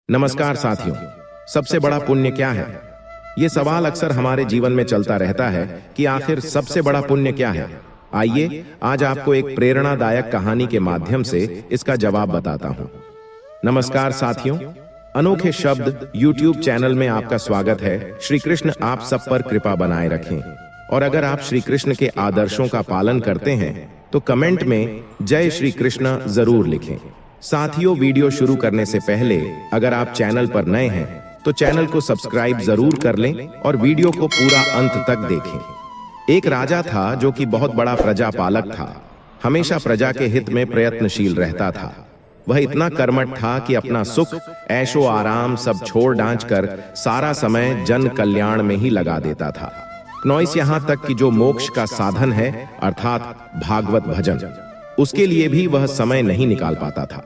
नमस्कार साथियों। सबसे बड़ा पुण्य क्या है? ये सवाल अक्सर हमारे जीवन में चलता रहता है कि आखिर सबसे बड़ा पुण्य क्या है। आइए आज आपको एक प्रेरणादायक कहानी के माध्यम से इसका जवाब बताता हूं। नमस्कार साथियों, अनोखे शब्द YouTube चैनल में आपका स्वागत है। श्री कृष्ण आप सब पर कृपा बनाए रखें। और अगर आप श्री कृष्ण के आदर्शों का पालन करते हैं तो कमेंट में जय श्री कृष्ण जरूर लिखें। साथियों, वीडियो शुरू करने से पहले अगर आप चैनल पर नए हैं तो चैनल को सब्सक्राइब जरूर कर लें और वीडियो को पूरा अंत तक देखें। एक राजा था जो कि बहुत बड़ा प्रजापालक था। हमेशा प्रजा के हित में प्रयत्नशील रहता था। वह इतना कर्मठ था कि अपना सुख, ऐशो आराम सब छोड़ डांच कर सारा समय जन कल्याण में ही लगा देता था। नॉइस यहाँ तक कि जो मोक्ष का साधन है अर्थात भागवत भजन, उसके लिए भी वह समय नहीं निकाल पाता था।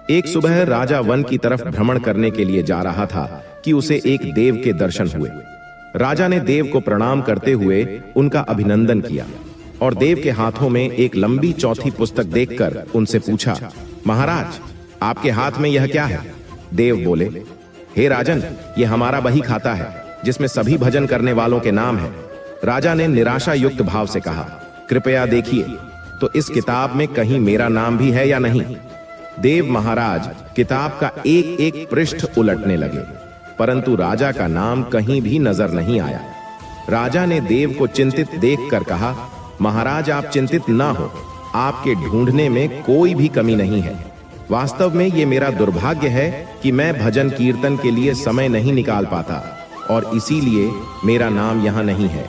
एक सुबह राजा वन की तरफ भ्रमण करने के लिए जा रहा था कि उसे एक देव के दर्शन हुए। राजा ने देव को प्रणाम करते हुए उनका अभिनंदन किया और देव के हाथों में एक लंबी चौथी पुस्तक देखकर उनसे पूछा, महाराज आपके हाथ में यह क्या है? देव बोले, हे राजन, यह हमारा बही खाता है जिसमें सभी भजन करने वालों के नाम है। राजा ने निराशा युक्त भाव से कहा, कृपया देखिए तो इस किताब में कहीं मेरा नाम भी है या नहीं। देव महाराज किताब का एक एक पृष्ठ उलटने लगे, परंतु राजा का नाम कहीं भी नजर नहीं आया। राजा ने देव को चिंतित देखकर कहा, महाराज आप चिंतित ना हो, आपके ढूंढने में कोई भी कमी नहीं है। वास्तव में ये मेरा दुर्भाग्य है कि मैं भजन कीर्तन के लिए समय नहीं निकाल पाता और इसीलिए मेरा नाम यहाँ नहीं है।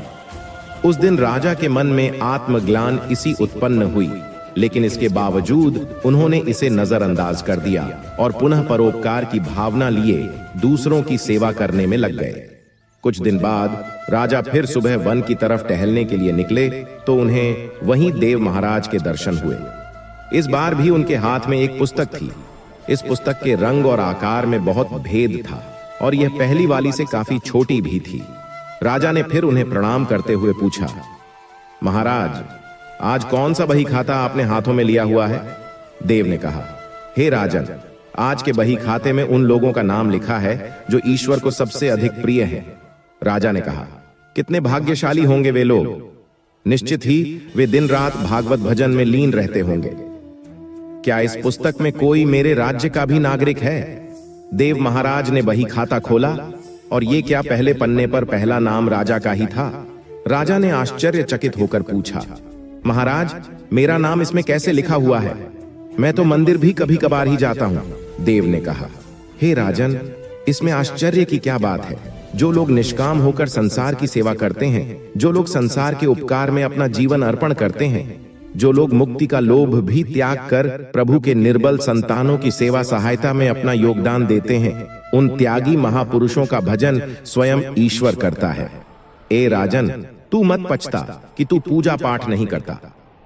उस दिन राजा के मन में आत्मग्लान इसी उत्पन्न हुई, लेकिन इसके बावजूद उन्होंने इसे नजरअंदाज कर दिया और पुनः परोपकार की भावना लिए दूसरों की सेवा करने में लग गए। कुछ दिन बाद राजा फिर सुबह वन की तरफ टहलने के लिए निकले तो उन्हें वहीं देव महाराज के दर्शन हुए। इस बार भी उनके हाथ में एक पुस्तक थी। इस पुस्तक के रंग और आकार में बहुत भेद था और यह पहली वाली से काफी छोटी भी थी। राजा ने फिर उन्हें प्रणाम करते हुए पूछा, महाराज आज कौन सा बही खाता आपने हाथों में लिया हुआ है? देव ने कहा, हे राजन, आज के बही खाते में उन लोगों का नाम लिखा है जो ईश्वर को सबसे अधिक प्रिय है। राजा ने कहा, कितने भाग्यशाली होंगे वे लोग। निश्चित ही वे दिन रात भागवत भजन में लीन रहते होंगे। क्या इस पुस्तक में कोई मेरे राज्य का भी नागरिक है? देव महाराज ने बही खाता खोला और ये क्या पहले पन्ने पर पहला नाम राजा का ही था? राजा ने आश्चर्यचकित होकर पूछा, महाराज मेरा नाम इसमें कैसे लिखा हुआ है? मैं तो मंदिर भी कभी कभार ही जाता हूं। देव ने कहा, हे राजन, इसमें आश्चर्य की क्या बात है? जो लोग निष्काम होकर संसार की सेवा करते हैं, जो लोग संसार के उपकार में अपना जीवन अर्पण करते हैं, जो लोग मुक्ति का लोभ भी त्याग कर प्रभु के निर्बल संतानों की सेवा सहायता में अपना योगदान देते हैं, उन त्यागी महापुरुषों का भजन स्वयं ईश्वर करता है। ए राजन, तू मत पछता कि तू पूजा पाठ नहीं करता।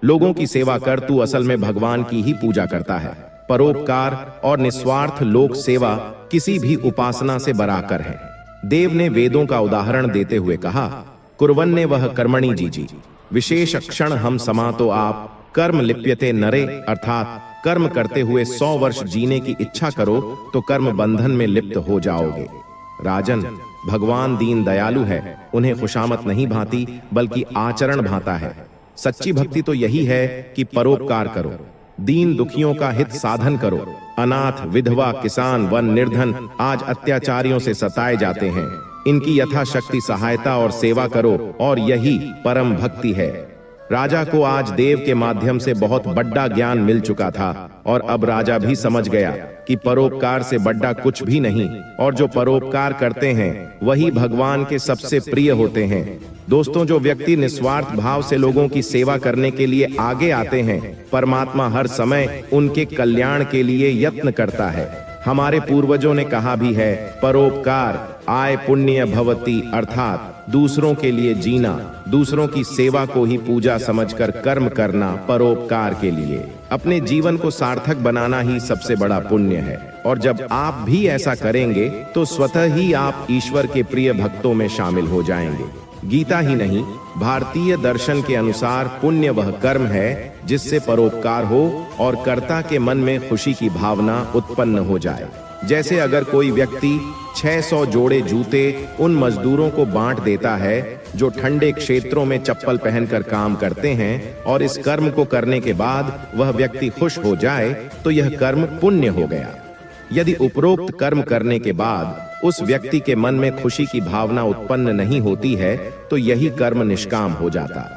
लोगों की सेवा कर, तू असल में भगवान की ही पूजा करता है। परोपकार और निस्वार्थ लोक सेवा किसी भी उपासना से बराबर है। देव ने वेदों का उदाहरण देते हुए कहा, कुर्वन्ने वह कर्मणि जीजी विशेष क्षण हम समातो आप कर्म लिप्यते नरे, अर्थात कर्म करते हुए 100 वर्ष जीने की इच्छा करो तो कर्म बंधन में लिप्त हो जाओगे। राजन, भगवान दीन दयालु है, उन्हें खुशामत नहीं भाती बल्कि आचरण भाता है। सच्ची भक्ति तो यही है कि परोपकार करो, दीन दुखियों का हित साधन करो। अनाथ, विधवा, किसान, वन निर्धन आज अत्याचारियों से सताए जाते हैं, इनकी यथाशक्ति सहायता और सेवा करो और यही परम भक्ति है। राजा को आज देव के माध्यम से बहुत बड़ा ज्ञान मिल चुका था और अब राजा भी समझ गया कि परोपकार से बड़ा कुछ भी नहीं और जो परोपकार करते हैं वही भगवान के सबसे प्रिय होते हैं। दोस्तों, जो व्यक्ति निस्वार्थ भाव से लोगों की सेवा करने के लिए आगे आते हैं, परमात्मा हर समय उनके कल्याण के लिए यत्न करता है। हमारे पूर्वजों ने कहा भी है, परोपकार आय पुण्य भवति, अर्थात दूसरों के लिए जीना, दूसरों की सेवा को ही पूजा समझकर कर्म करना परोपकार के लिए। अपने जीवन को सार्थक बनाना ही सबसे बड़ा पुण्य है और जब आप भी ऐसा करेंगे तो स्वतः ही आप ईश्वर के प्रिय भक्तों में शामिल हो जाएंगे। गीता ही नहीं, भारतीय दर्शन के अनुसार पुण्य वह कर्म है जिससे परोपकार हो और कर्ता के मन में खुशी की भावना उत्पन्न हो जाए। जैसे अगर कोई व्यक्ति 600 जोड़े जूते उन मजदूरों को बांट देता है जो ठंडे क्षेत्रों में चप्पल पहनकर काम करते हैं, और इस कर्म को करने के बाद वह व्यक्ति खुश हो जाए, तो यह कर्म पुण्य हो गया। यदि उपरोक्त कर्म करने के बाद उस व्यक्ति के मन में खुशी की भावना उत्पन्न नहीं होती है, तो यही कर्म निष्काम हो जाता।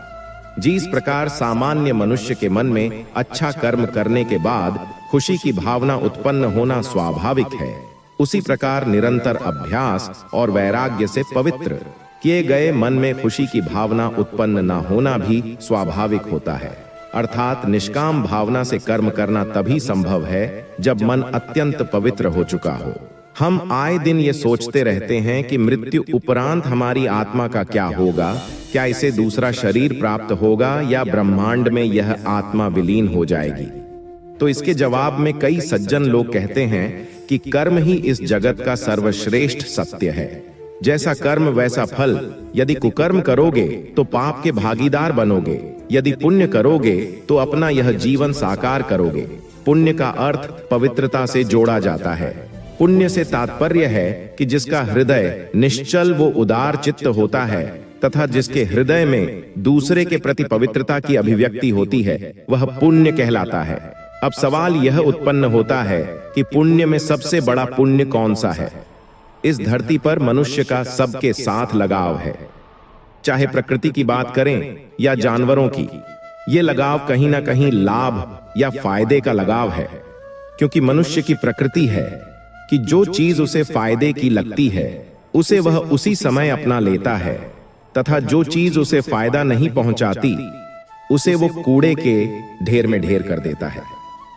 जिस प्रकार सामान्य मनुष्य के मन में अच्छा कर्म करने के बाद खुशी की भावना उत्पन्न होना स्वाभाविक है, उसी प्रकार निरंतर अभ्यास और वैराग्य से पवित्र किए गए मन में खुशी की भावना उत्पन्न न होना भी स्वाभाविक होता है। अर्थात निष्काम भावना से कर्म करना तभी संभव है जब मन अत्यंत पवित्र हो चुका हो। हम आए दिन ये सोचते रहते हैं कि मृत्यु उपरांत हमारी आत्मा का क्या होगा, क्या इसे दूसरा शरीर प्राप्त होगा या ब्रह्मांड में यह आत्मा विलीन हो जाएगी। तो इसके जवाब में कई सज्जन लोग कहते हैं कि कर्म ही इस जगत का सर्वश्रेष्ठ सत्य है। जैसा कर्म वैसा फल। यदि कुकर्म करोगे तो पाप के भागीदार बनोगे, यदि पुण्य करोगे तो अपना यह जीवन साकार करोगे। पुण्य का अर्थ पवित्रता से जोड़ा जाता है। पुण्य से तात्पर्य है कि जिसका हृदय निश्चल वो उदार चित्त होता है तथा जिसके हृदय में दूसरे के प्रति पवित्रता की अभिव्यक्ति होती है, वह पुण्य कहलाता है। अब सवाल यह उत्पन्न होता है कि पुण्य में सबसे बड़ा पुण्य कौन सा है? इस धरती पर मनुष्य का सबके साथ लगाव है। चाहे प्रकृति की बात करें या जानवरों की, ये लगाव कहीं ना कहीं लाभ या फायदे का लगाव है। क्योंकि मनुष्य की प्रकृति है कि जो चीज उसे फायदे की लगती है उसे वह उसी समय अपना लेता है, तथा जो चीज उसे फायदा नहीं पहुंचाती उसे वो कूड़े के ढेर में ढेर कर देता है।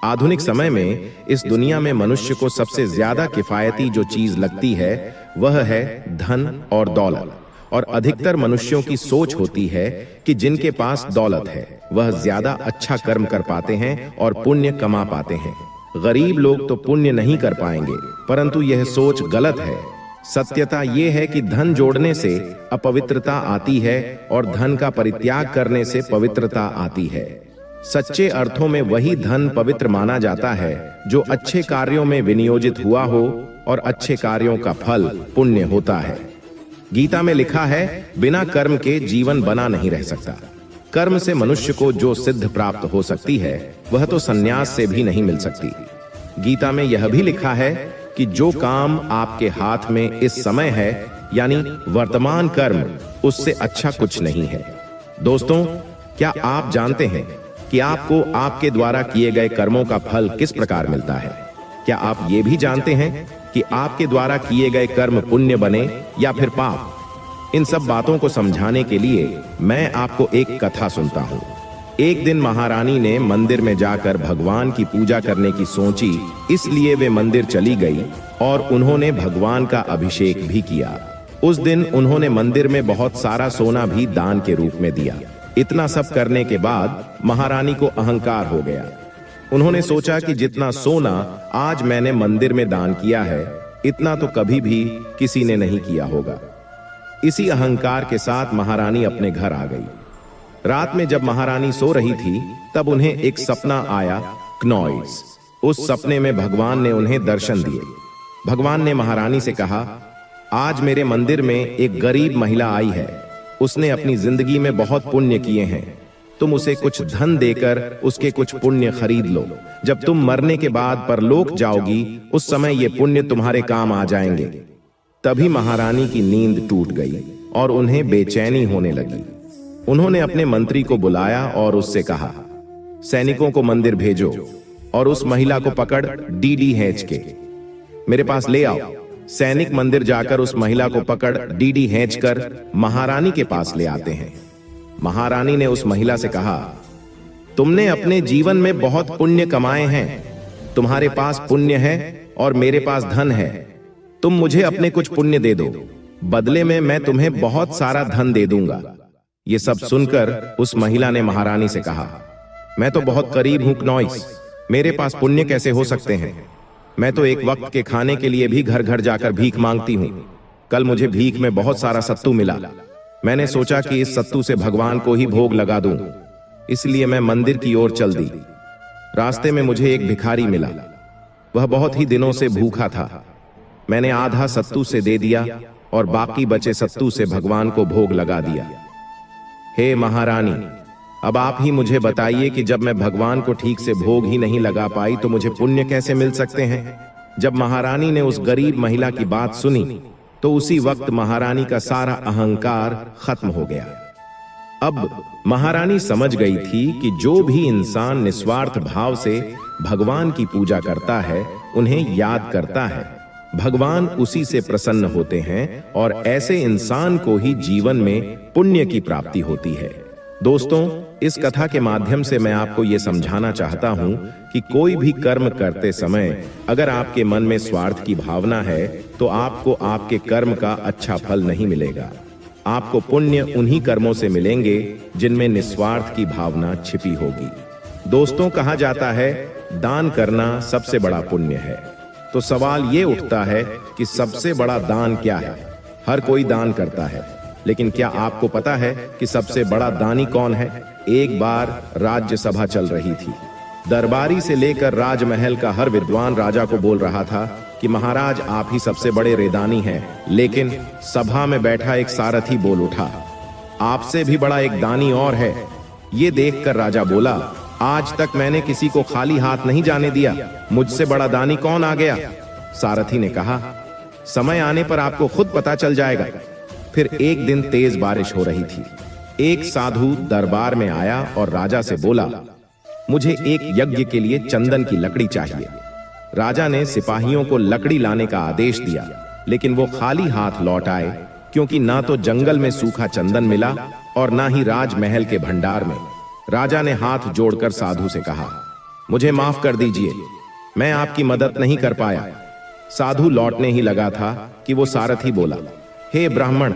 आधुनिक समय में इस दुनिया में मनुष्य को सबसे ज्यादा किफायती जो चीज लगती है वह है धन और दौलत। और अधिकतर मनुष्यों की सोच होती है कि जिनके पास दौलत है वह ज्यादा अच्छा कर्म कर पाते हैं और पुण्य कमा पाते हैं। गरीब लोग तो पुण्य नहीं कर पाएंगे, परंतु यह सोच गलत है। सत्यता यह है कि धन जोड़ने से अपवित्रता आती है और धन का परित्याग करने से पवित्रता आती है। सच्चे अर्थों में वही धन पवित्र माना जाता है जो अच्छे कार्यों में विनियोजित हुआ हो, और अच्छे कार्यों का फल पुण्य होता है। गीता में लिखा है, बिना कर्म के जीवन बना नहीं रह सकता। कर्म से मनुष्य को जो सिद्ध प्राप्त हो सकती है वह तो संन्यास से भी नहीं मिल सकती। गीता में यह भी लिखा है कि जो काम आपके हाथ में इस समय है, यानी वर्तमान कर्म, उससे अच्छा कुछ नहीं है। दोस्तों, क्या आप जानते हैं कि आपको आपके द्वारा किए गए कर्मों का फल किस प्रकार मिलता है? क्या आप ये भी जानते हैं कि आपके द्वारा किए गए कर्म पुण्य बने या फिर पाप? इन सब बातों को समझाने के लिए मैं आपको एक कथा सुनता हूँ। एक दिन महारानी ने मंदिर में जाकर भगवान की पूजा करने की सोची, इसलिए वे मंदिर चली गई और उन्होंने भगवान का अभिषेक भी किया। उस दिन उन्होंने मंदिर में बहुत सारा सोना भी दान के रूप में दिया। इतना सब करने के बाद महारानी को अहंकार हो गया। उन्होंने सोचा कि जितना सोना आज मैंने मंदिर में दान किया है, इतना तो कभी भी किसी ने नहीं किया होगा। इसी अहंकार के साथ महारानी अपने घर आ गई। रात में जब महारानी सो रही थी तब उन्हें एक सपना आया, क्नॉइज। उस सपने में भगवान ने उन्हें दर्शन दिए। भगवान ने महारानी से कहा, आज मेरे मंदिर में एक गरीब महिला आई है। उसने अपनी जिंदगी में बहुत पुण्य किए हैं। तुम उसे कुछ धन देकर उसके कुछ पुण्य खरीद लो। जब तुम मरने के बाद परलोक जाओगी, उस समय ये पुण्य तुम्हारे काम आ जाएंगे। तभी महारानी की नींद टूट गई और उन्हें बेचैनी होने लगी। उन्होंने अपने मंत्री को बुलाया और उससे कहा, सैनिकों को मंदिर भेजो और उस महिला को पकड़ डीडी हेंच के मेरे पास ले आओ। सैनिक मंदिर जाकर उस महिला को पकड़ डीडी हेंच कर महारानी के पास ले आते हैं। महारानी ने उस महिला से कहा, तुमने अपने जीवन में बहुत पुण्य कमाए हैं। तुम्हारे पास पुण्य है और मेरे पास धन है। तुम मुझे अपने कुछ पुण्य दे दो, बदले में मैं तुम्हें बहुत सारा धन दे दूंगा। ये सब सुनकर उस महिला ने महारानी से कहा, मैं तो बहुत गरीब हूं क्नॉइस, मेरे पास पुण्य कैसे हो सकते हैं? मैं तो एक वक्त के खाने के लिए भी घर घर जाकर भीख मांगती हूं। कल मुझे भीख में बहुत सारा सत्तू मिला। मैंने सोचा कि इस सत्तू से भगवान को ही भोग लगा दूं, इसलिए मैं मंदिर की ओर चल दी। रास्ते में मुझे एक भिखारी मिला। वह बहुत ही दिनों से भूखा था। मैंने आधा सत्तू से दे दिया और बाकी बचे सत्तू से भगवान को भोग लगा दिया। हे महारानी, अब आप ही मुझे बताइए कि जब मैं भगवान को ठीक से भोग ही नहीं लगा पाई तो मुझे पुण्य कैसे मिल सकते हैं। जब महारानी ने उस गरीब महिला की बात सुनी तो उसी वक्त महारानी का सारा अहंकार खत्म हो गया। अब महारानी समझ गई थी कि जो भी इंसान निस्वार्थ भाव से भगवान की पूजा करता है, उन्हें याद करता है, भगवान उसी से प्रसन्न होते हैं और ऐसे इंसान को ही जीवन में पुण्य की प्राप्ति होती है। दोस्तों, इस कथा के माध्यम से मैं आपको यह समझाना चाहता हूं कि कोई भी कर्म करते समय अगर आपके मन में स्वार्थ की भावना है तो आपको आपके कर्म का अच्छा फल नहीं मिलेगा। आपको पुण्य उन्हीं कर्मों से मिलेंगे जिनमें निस्वार्थ की भावना छिपी होगी। दोस्तों, कहा जाता है दान करना सबसे बड़ा पुण्य है। तो सवाल ये उठता है कि सबसे बड़ा दान क्या है? हर कोई दान करता है, लेकिन क्या आपको पता है कि सबसे बड़ा दानी कौन है? एक बार राज्यसभा चल रही थी। दरबारी से लेकर राजमहल का हर विद्वान राजा को बोल रहा था कि महाराज, आप ही सबसे बड़े रेदानी हैं। लेकिन सभा में बैठा एक सारथी बोल उठा, आपसे भी बड़ा एक दानी और है। ये देखकर राजा बोला, आज तक मैंने किसी को खाली हाथ नहीं जाने दिया, मुझसे बड़ा दानी कौन आ गया? सारथी ने कहा, समय आने पर आपको खुद पता चल जाएगा। फिर एक दिन तेज बारिश हो रही थी। एक साधु दरबार में आया और राजा से बोला, मुझे एक यज्ञ के लिए चंदन की लकड़ी चाहिए। राजा ने सिपाहियों को लकड़ी लाने का आदेश दिया, लेकिन वो खाली हाथ लौट आए, क्योंकि ना तो जंगल में सूखा चंदन मिला और ना ही राजमहल के भंडार में। राजा ने हाथ जोड़कर साधु से कहा, मुझे माफ कर दीजिए, मैं आपकी मदद नहीं कर पाया। साधु लौटने ही लगा था कि वो सारथी बोला, हे ब्राह्मण,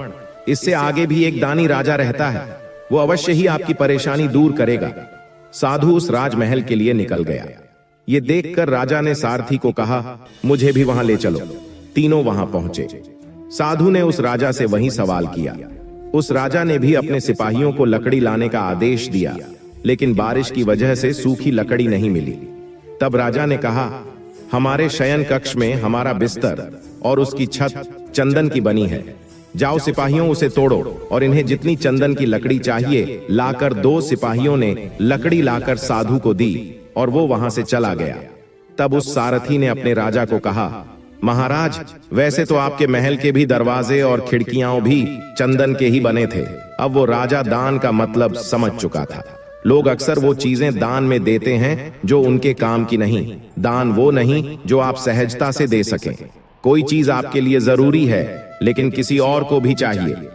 इससे आगे भी एक दानी राजा रहता है, वो अवश्य ही आपकी परेशानी दूर करेगा। साधु उस राजमहल के लिए निकल गया। ये देखकर राजा ने सारथी को कहा, मुझे भी वहां ले चलो। तीनों वहां पहुंचे। साधु ने उस राजा से वही सवाल किया। उस राजा ने भी अपने सिपाहियों को लकड़ी लाने का आदेश दिया, लेकिन बारिश की वजह से सूखी लकड़ी नहीं मिली। तब राजा ने कहा, हमारे शयन कक्ष में हमारा बिस्तर और उसकी छत चंदन की बनी है। जाओ सिपाहियों, उसे तोड़ो और इन्हें जितनी चंदन की लकड़ी चाहिए लाकर दो। सिपाहियों ने लकड़ी लाकर साधु को दी और वो वहां से चला गया। तब उस सारथी ने अपने राजा को कहा, महाराज, वैसे तो आपके महल के भी दरवाजे और खिड़कियां भी चंदन के ही बने थे। अब वो राजा दान का मतलब समझ चुका था। लोग अक्सर वो चीजें दान में देते हैं जो उनके काम की नहीं। दान वो नहीं जो आप सहजता से दे सकें। कोई चीज आपके लिए जरूरी है, लेकिन किसी और को भी चाहिए।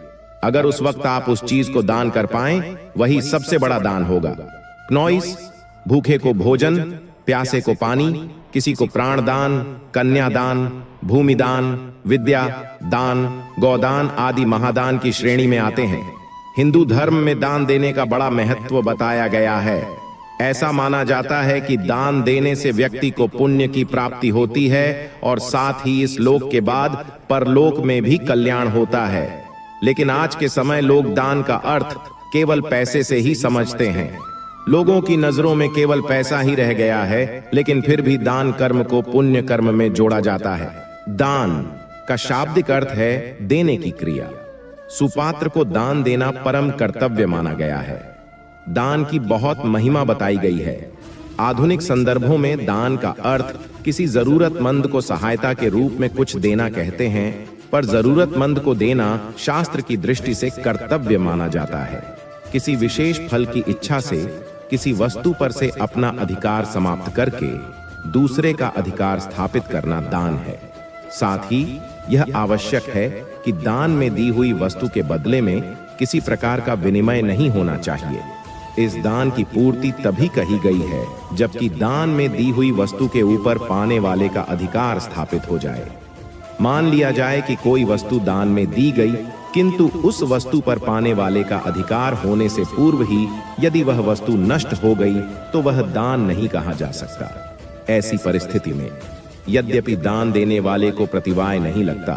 अगर उस वक्त आप उस चीज को दान कर पाएं, वही सबसे बड़ा दान होगा। क्नोइस, भूखे को भोजन, प्यासे को पानी, किसी को प्राण दान, कन्यादान, भूमिदान, विद्या दान, गौदान आदि महादान की श्रेणी में आते हैं। हिंदू धर्म में दान देने का बड़ा महत्व बताया गया है। ऐसा माना जाता है कि दान देने से व्यक्ति को पुण्य की प्राप्ति होती है और साथ ही इस लोक के बाद परलोक में भी कल्याण होता है। लेकिन आज के समय लोग दान का अर्थ केवल पैसे से ही समझते हैं। लोगों की नजरों में केवल पैसा ही रह गया है, लेकिन फिर भी दान कर्म को पुण्य कर्म में जोड़ा जाता है। दान का शाब्दिक अर्थ है देने की क्रिया। सुपात्र को दान देना परम कर्तव्य माना गया है। दान की बहुत महिमा बताई गई है। आधुनिक संदर्भों में दान का अर्थ किसी जरूरतमंद को सहायता के रूप में कुछ देना कहते हैं, पर जरूरतमंद को देना शास्त्र की दृष्टि से कर्तव्य माना जाता है। किसी विशेष फल की इच्छा से किसी वस्तु पर से अपना अधिकार समाप्त करके दूसरे का अधिकार स्थापित करना दान है। साथ ही यह आवश्यक है कि दान में दी हुई वस्तु के बदले में किसी प्रकार का विनिमय नहीं होना चाहिए। इस दान की पूर्ति तभी कही गई है जबकि दान में दी हुई वस्तु के ऊपर पाने वाले का अधिकार स्थापित हो जाए। मान लिया जाए कि कोई वस्तु दान में दी गई, किंतु उस वस्तु पर पाने वाले का अधिकार होने से पूर्व ही यदि वह वस्तु नष्ट हो गई तो वह दान नहीं कहा जा सकता। ऐसी परिस्थिति में यद्यपि दान देने वाले को प्रतिवाय नहीं लगता,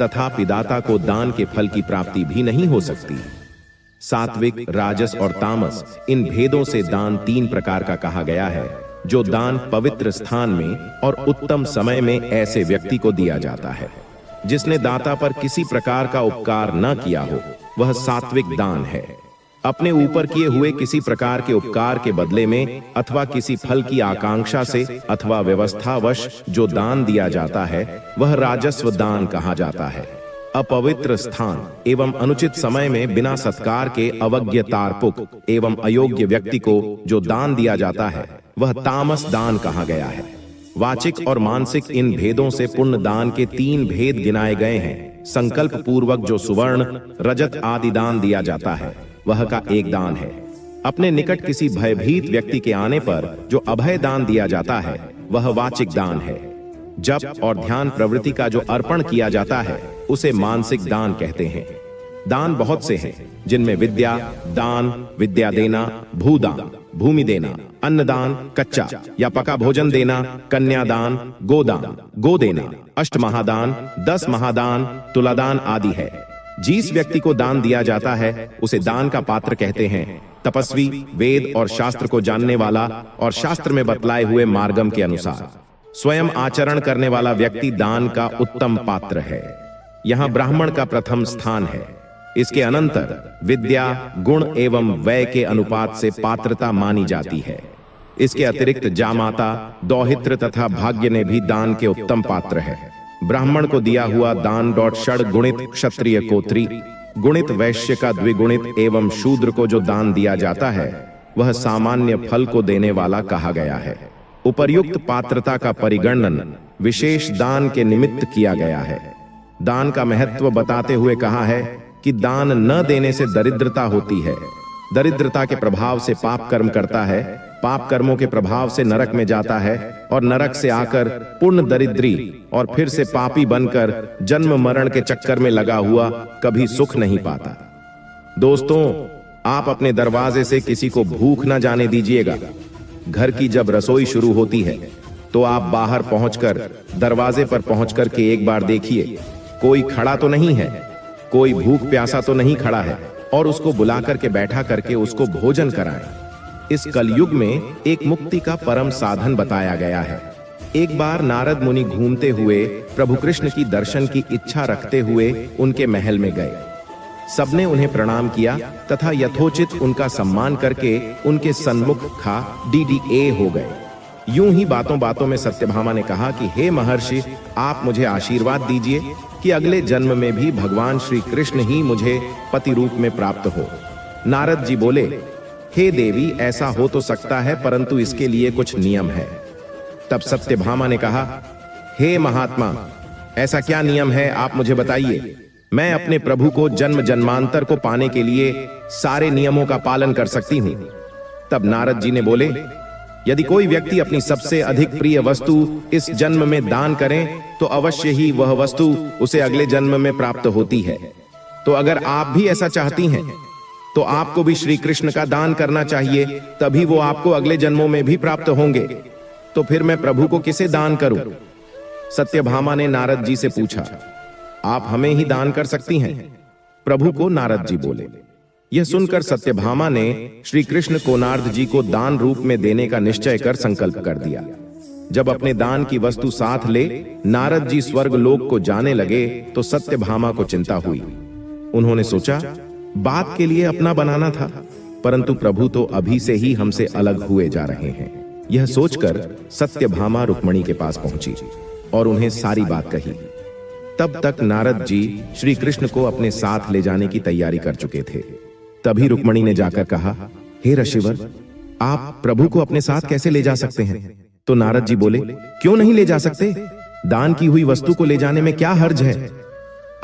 तथापि दाता को दान के फल की प्राप्ति भी नहीं हो सकती। सात्विक, राजस और तामस, इन भेदों से दान तीन प्रकार का कहा गया है। जो दान पवित्र स्थान में और उत्तम समय में ऐसे व्यक्ति को दिया जाता है जिसने दाता पर किसी प्रकार का उपकार न किया हो, वह सात्विक दान है। अपने ऊपर किए हुए किसी प्रकार के उपकार के बदले में अथवा किसी फल की आकांक्षा से अथवा व्यवस्थावश जो दान दिया जाता है, वह राजस्व दान कहा जाता है। अपवित्र स्थान एवं अनुचित समय में बिना सत्कार के अवज्ञ तार्पुक एवं अयोग्य व्यक्ति को जो दान दिया जाता है, वह तामस दान कहा गया है। वाचिक और मानसिक इन भेदों से पुण्य दान के 3 भेद गिनाए गए हैं। संकल्प पूर्वक जो सुवर्ण, रजत आदि दान दिया जाता है, वह का एक दान है। अपने निकट किसी भयभीत व्यक्ति के आने पर जो अभय दान दिया जाता है, वह वाचिक दान है। जप और ध्यान प्रवृत्ति का जो अर्पण किया जाता है, उसे मानसिक दान कहते हैं। दान बहुत से हैं, जिनमें विद्या दान, विद्या देना, भूदान, भूमि देना, अन्नदान, कच्चा या पका भोजन देना, कन्यादान, गोदान, गो देना, अष्ट महादान, 10 महादान, तुलादान आदि है। जिस व्यक्ति को दान दिया जाता है, उसे दान का पात्र कहते हैं। तपस्वी, वेद और शास्त्र को जानने वाला और शास्त्र में बतलाए हुए मार्गम के अनुसार स्वयं आचरण करने वाला व्यक्ति दान का उत्तम पात्र है। यहाँ ब्राह्मण का प्रथम स्थान है। इसके अनंतर विद्या, गुण एवं व्यय के अनुपात से पात्रता मानी जाती है। इसके अतिरिक्त जामाता, दौहित्र तथा भाग्य ने भी दान के उत्तम पात्र है। ब्राह्मण को दिया हुआ दान षड गुणित क्षत्रिय को त्रि गुणित, वैश्य का द्विगुणित एवं शूद्र को जो दान दिया जाता है, वह सामान्य फल को देने वाला कहा गया है। उपर्युक्त पात्रता का परिगणन विशेष दान के निमित्त किया गया है। दान का महत्व बताते हुए कहा है कि दान न देने से दरिद्रता होती है, दरिद्रता के प्रभाव से पाप कर्म करता है, पाप कर्मों के प्रभाव से नरक में जाता है और नरक से आकर पुण्य दरिद्री और फिर से पापी बनकर जन्म मरण के चक्कर में लगा हुआ कभी सुख नहीं पाता। दोस्तों, आप अपने दरवाजे से किसी को भूख न जाने दीजिएगा। घर की जब रसोई शुरू होती है तो आप बाहर पहुंचकर दरवाजे पर पहुंचकर के एक बार देखिए, कोई खड़ा तो नहीं है, कोई भूख प्यासा तो नहीं खड़ा है, और उसको बुलाकर के बैठा करके उसको भोजन कराएं। इस कलयुग में एक मुक्ति का परम साधन बताया गया है। एक बार नारद मुनि घूमते हुए प्रभु कृष्ण की दर्शन की इच्छा रखते हुए उनके महल में गए। सबने उन्हें प्रणाम किया तथा यथोचित उनका सम्मान करके उनके सन्मुख खा डीडीए हो गए। यूं ही बातों बातों में सत्यभामा ने कहा कि हे महर्षि, आप मुझे आशीर्वाद दीजिए कि अगले जन्म में भी भगवान श्री कृष्ण ही मुझे पति रूप में प्राप्त हो। नारद जी बोले, हे देवी, ऐसा हो तो सकता है, परंतु इसके लिए कुछ नियम है। तब सत्यभामा ने कहा, हे महात्मा, ऐसा क्या नियम है, आप मुझे बताइए। मैं अपने प्रभु को जन्म जन्मांतर को पाने के लिए सारे नियमों का पालन कर सकती हूं। तब नारद जी ने बोले, यदि कोई व्यक्ति अपनी सबसे अधिक प्रिय वस्तु इस जन्म में दान करे तो अवश्य ही वह वस्तु उसे अगले जन्म में प्राप्त होती है। तो अगर आप भी ऐसा चाहती हैं तो आपको भी श्री कृष्ण का दान करना चाहिए, तभी वो आपको अगले जन्मों में भी प्राप्त होंगे। तो फिर मैं प्रभु को किसे दान करूं? सत्यभामा ने नारद जी से पूछा, आप हमें ही दान कर सकती हैं। प्रभु को नारद जी बोले। यह सुनकर सत्यभामा ने श्री कृष्ण को नारद जी को दान रूप में देने का निश्चय कर संकल्प कर दिया। जब अपने दान की वस्तु साथ ले नारद जी स्वर्ग लोक को जाने लगे तो सत्यभामा को चिंता हुई। उन्होंने सोचा, बात के लिए अपना बनाना था, परंतु प्रभु तो अभी से ही हमसे अलग हुए जा रहे हैं। यह सोचकर सत्यभामा रुक्मणी के पास पहुंची और उन्हें सारी बात कही। तब तक नारद जी श्री कृष्ण को अपने साथ ले जाने की तैयारी कर चुके थे। तभी रुक्मणी ने जाकर कहा, हे ऋषिवर, आप प्रभु को अपने साथ कैसे ले जा सकते हैं? तो नारद जी बोले, क्यों नहीं ले जा सकते? दान की हुई वस्तु को ले जाने में क्या हर्ज है?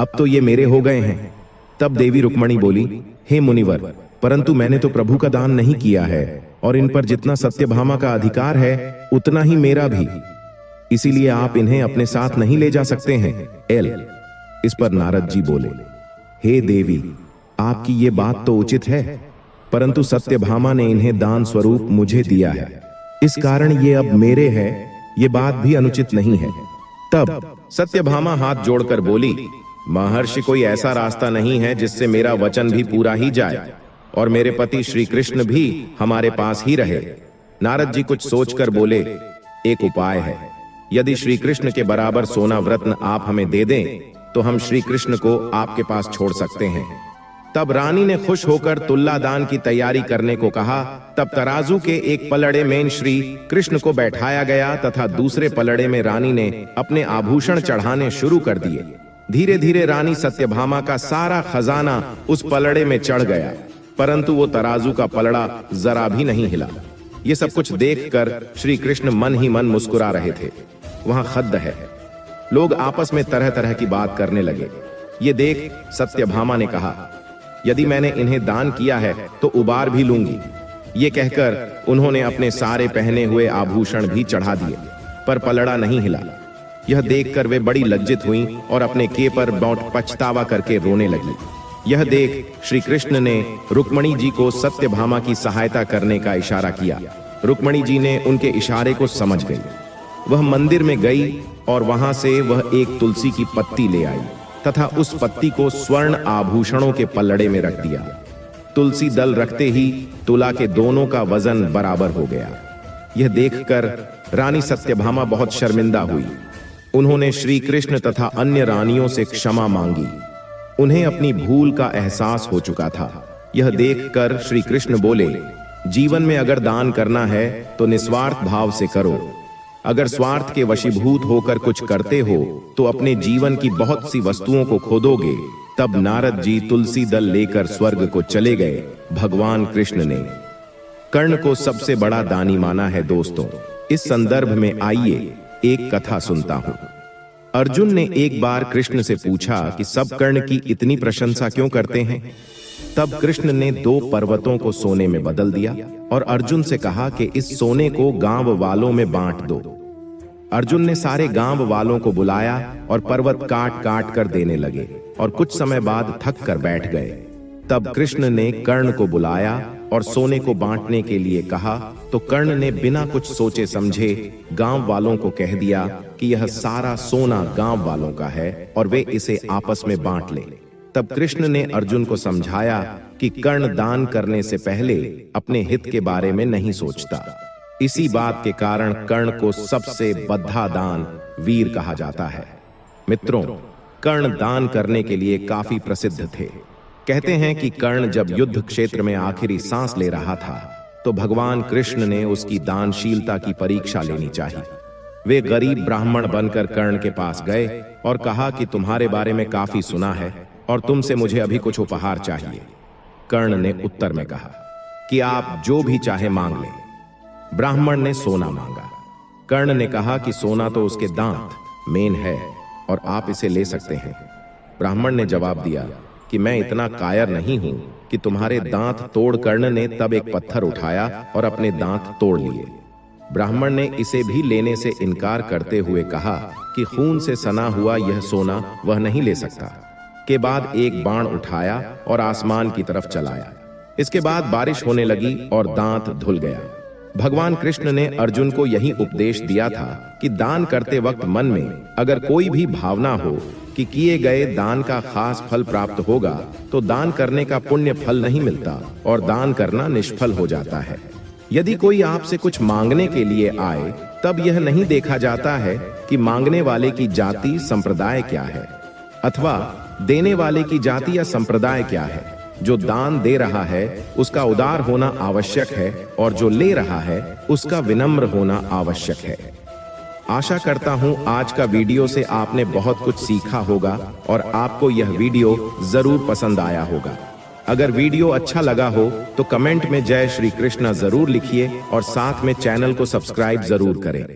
अब तो ये मेरे हो गए हैं। तब देवी रुक्मणी बोली, हे मुनिवर, परंतु मैंने तो प्रभु का दान नहीं किया है और इन पर जितना सत्यभामा का अधिकार है उतना ही मेरा भी, इसीलिए आप इन्हें अपने साथ नहीं ले जा सकते हैं। इस पर नारद जी बोले, हे देवी, आपकी ये बात तो उचित है, परंतु सत्यभामा ने इन्हें दान स्वरूप मुझे दिया है, इस कारण ये अब मेरे हैं, ये बात भी अनुचित नहीं है। तब सत्यभामा हाथ जोड़कर बोली, महर्षि, कोई ऐसा रास्ता नहीं है जिससे मेरा वचन भी पूरा ही जाए और मेरे पति श्री कृष्ण भी हमारे पास ही रहे। नारद जी कुछ सोचकर बोले, एक उपाय है। यदि श्री कृष्ण के बराबर सोना रत्न आप हमें दे दें तो हम श्री कृष्ण को आपके पास छोड़ सकते हैं। तब रानी ने खुश होकर तुल्लादान की तैयारी करने को कहा। तब तराजू के एक पलड़े में श्री कृष्ण को बैठाया गया तथा दूसरे पलड़े में रानी ने अपने आभूषण चढ़ाने शुरू कर दिए। धीरे धीरे रानी सत्यभामा का सारा खजाना उस पलड़े में चढ़ गया, परंतु वो तराजू का पलड़ा जरा भी नहीं हिला। ये सब कुछ देखकर श्री कृष्ण मन ही मन मुस्कुरा रहे थे। वहां खद्द है। लोग आपस में तरह तरह की बात करने लगे। ये देख सत्यभामा ने कहा, यदि मैंने इन्हें दान किया है तो उबार भी लूंगी। ये कहकर उन्होंने अपने सारे पहने हुए आभूषण भी चढ़ा दिए, पर पलड़ा नहीं हिला। यह देखकर वे बड़ी लज्जित हुईं और अपने के पर पछतावा करके रोने लगी। यह देख श्री कृष्ण ने रुक्मणी जी को सत्यभामा की सहायता करने का इशारा किया। रुक्मणी जी ने उनके इशारे को समझ गई। वह मंदिर में गई और वहां से वह एक तुलसी की पत्ती ले आई तथा उस पत्ती को स्वर्ण आभूषणों के पल्लड़े में रख दिया। तुलसी दल रखते ही तुला के दोनों का वजन बराबर हो गया। यह देखकर रानी सत्यभामा बहुत शर्मिंदा हुई। उन्होंने श्री कृष्ण तथा अन्य रानियों से क्षमा मांगी। उन्हें अपनी भूल का एहसास हो चुका था। यह देखकर श्री कृष्ण बोले, जीवन में अगर दान करना है तो निस्वार्थ भाव से करो। अगर स्वार्थ के वशीभूत होकर कुछ करते हो तो अपने जीवन की बहुत सी वस्तुओं को खो दोगे। तब नारद जी तुलसी दल लेकर स्वर्ग को चले गए। भगवान कृष्ण ने कर्ण को सबसे बड़ा दानी माना है। दोस्तों, इस संदर्भ में आइए एक कथा सुनता हूं। अर्जुन ने एक बार कृष्ण से पूछा कि सब कर्ण की इतनी प्रशंसा क्यों करते हैं। तब कृष्ण ने 2 पर्वतों को सोने में बदल दिया और अर्जुन से कहा कि इस सोने को गांव वालों में बांट दो। अर्जुन ने सारे गांव वालों को बुलाया और पर्वत काट काट कर देने लगे और कुछ समय बाद थक कर बैठ गए। तब कृष्ण ने कर्ण को बुलाया और सोने को बांटने के लिए कहा तो कर्ण ने बिना कुछ सोचे समझे गांव वालों को कह दिया कि यह सारा सोना गांव वालों का है और वे इसे आपस में बांट लें। तब कृष्ण ने अर्जुन को समझाया कि कर्ण दान करने से पहले अपने हित के बारे में नहीं सोचता। इसी बात के कारण कर्ण को सबसे बद्धा दान वीर कहा जाता है। मित्रों, कर्ण दान करने के लिए काफी प्रसिद्ध थे। कहते हैं कि कर्ण जब युद्ध क्षेत्र में आखिरी सांस ले रहा था तो भगवान कृष्ण ने उसकी दानशीलता की परीक्षा लेनी चाहिए। वे गरीब ब्राह्मण बनकर कर्ण के पास गए और कहा कि तुम्हारे बारे में काफी सुना है और तुमसे मुझे अभी कुछ उपहार चाहिए। कर्ण ने उत्तर में कहा कि आप जो भी चाहे मांग लें। ब्राह्मण ने सोना मांगा। कर्ण ने कहा कि सोना तो उसके दांत मेन है और आप इसे ले सकते हैं। ब्राह्मण ने जवाब दिया कि मैं इतना कायर नहीं हूं कि तुम्हारे दांत तोड़। कर्ण ने तब एक पत्थर उठाया और अपने दांत तोड़ लिए। ब्राह्मण ने इसे भी लेने से इनकार करते हुए कहा कि खून से सना हुआ यह सोना वह नहीं ले सकता। के बाद एक बाण उठाया और आसमान की तरफ चलाया। इसके बाद बारिश होने लगी और दांत धुल गया। भगवान कृष्ण ने अर्जुन को यही उपदेश दिया था कि दान करते वक्त मन में अगर कोई भी भावना हो कि किए गए दान का खास फल प्राप्त होगा तो दान करने का पुण्य फल नहीं मिलता और दान करना निष्फल हो जाता है। यदि कोई आपसे कुछ मांगने के लिए आए तब यह नहीं देखा जाता है कि मांगने वाले की जाति संप्रदाय क्या है अथवा देने वाले की जाति या संप्रदाय क्या है। जो दान दे रहा है उसका उदार होना आवश्यक है और जो ले रहा है उसका विनम्र होना आवश्यक है। आशा करता हूं आज का वीडियो से आपने बहुत कुछ सीखा होगा और आपको यह वीडियो जरूर पसंद आया होगा। अगर वीडियो अच्छा लगा हो तो कमेंट में जय श्री कृष्ण जरूर लिखिए और साथ में चैनल को सब्सक्राइब जरूर करें।